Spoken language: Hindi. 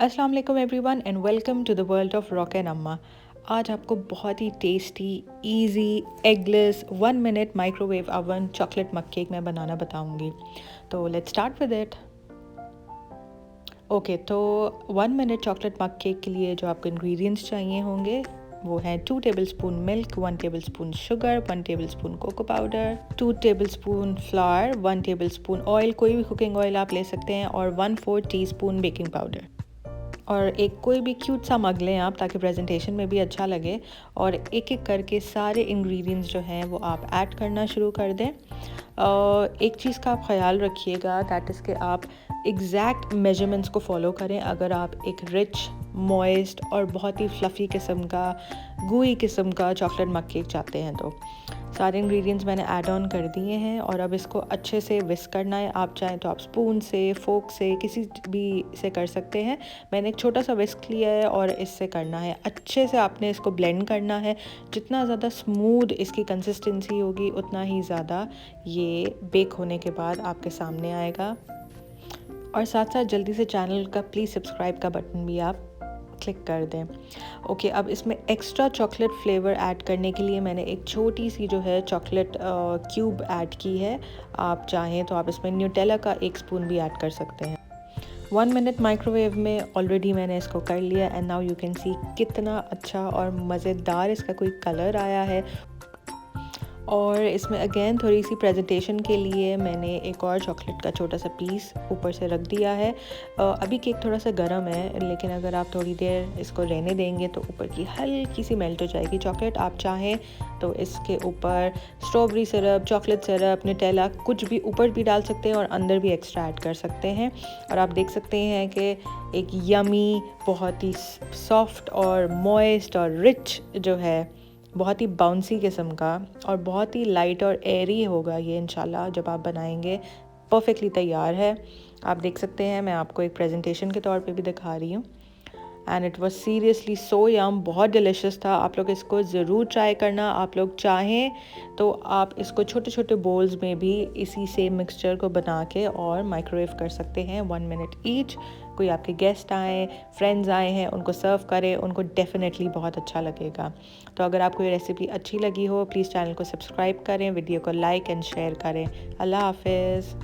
अस्सलाम वालेकुम everyone and welcome to the world of rock and Amma. आज आपको बहुत ही tasty, easy, eggless 1 minute microwave oven chocolate mug cake मैं बनाना बताऊंगी। तो let's start with it. Okay, तो 1 मिनट चॉकलेट मग केक के लिए जो आपको इंग्रेडिएंट्स चाहिए होंगे वो हैं 2 tablespoon milk, 1 tablespoon sugar, 1 tablespoon cocoa powder, 2 tablespoon flour, 1 tablespoon oil, कोई भी कुकिंग ऑयल आप ले सकते हैं, और 1/4 टीस्पून बेकिंग पाउडर। और एक कोई भी क्यूट सा मग लें आप, ताकि प्रेजेंटेशन में भी अच्छा लगे। और एक एक करके सारे इंग्रेडिएंट्स जो हैं वो आप ऐड करना शुरू कर दें। एक चीज़ का आप ख्याल रखिएगा, दैट इज़ कि आप एग्जैक्ट मेजरमेंट्स को फॉलो करें अगर आप एक रिच, मॉइस्ट और बहुत ही फ्लफ़ी किस्म का, gooey किस्म का चॉकलेट मग केक चाहते हैं। तो सारे इंग्रेडिएंट्स मैंने ऐड ऑन कर दिए हैं और अब इसको अच्छे से विस्क करना है। आप चाहें तो आप स्पून से, फोक से, किसी भी से कर सकते हैं। मैंने एक छोटा सा विस्क लिया है और इससे करना है। अच्छे से आपने इसको ब्लेंड करना है। जितना ज़्यादा स्मूथ इसकी कंसिस्टेंसी होगी उतना ही ज़्यादा ये बेक होने के बाद आपके सामने आएगा। और साथ साथ जल्दी से चैनल का प्लीज़ सब्सक्राइब का बटन भी आप क्लिक कर दें। ओके, अब इसमें एक्स्ट्रा चॉकलेट फ्लेवर ऐड करने के लिए मैंने एक छोटी सी जो है चॉकलेट क्यूब ऐड की है। आप चाहें तो आप इसमें न्यूटेला का 1 स्पून भी ऐड कर सकते हैं। 1 मिनट माइक्रोवेव में ऑलरेडी मैंने इसको कर लिया and now you can see कितना अच्छा और मज़ेदार इसका कोई कलर आया है। और इसमें अगेन थोड़ी सी प्रेजेंटेशन के लिए मैंने एक और चॉकलेट का छोटा सा पीस ऊपर से रख दिया है। अभी केक थोड़ा सा गर्म है, लेकिन अगर आप थोड़ी देर इसको रहने देंगे तो ऊपर की हल्की सी मेल्ट हो जाएगी चॉकलेट। आप चाहें तो इसके ऊपर strawberry syrup, chocolate syrup, Nutella कुछ भी ऊपर भी डाल सकते हैं और अंदर भी एक्स्ट्रा ऐड कर सकते हैं। और आप देख सकते हैं कि एक यमी, बहुत ही सॉफ्ट और मॉइस्ट और रिच जो है, बहुत ही बाउंसी किस्म का और बहुत ही लाइट और एयरी होगा ये इंशाल्लाह जब आप बनाएंगे। परफेक्टली तैयार है। आप देख सकते हैं, मैं आपको एक प्रेजेंटेशन के तौर पे भी दिखा रही हूँ। And it was seriously so yum, बहुत डिलिशियस था। आप लोग इसको ज़रूर ट्राई करना। आप लोग चाहें तो आप इसको छोटे छोटे बोल्स में भी इसी सेम मिक्सचर को बना के और माइक्रोवेव कर सकते हैं 1 मिनट ईच। कोई आपके गेस्ट आए, फ्रेंड्स आए हैं, उनको सर्व करें, उनको डेफिनेटली बहुत अच्छा लगेगा। तो अगर आपको ये रेसिपी अच्छी लगी हो, प्लीज़ चैनल को सब्सक्राइब करें, वीडियो को लाइक एंड शेयर करें। अल्लाह हाफिज़।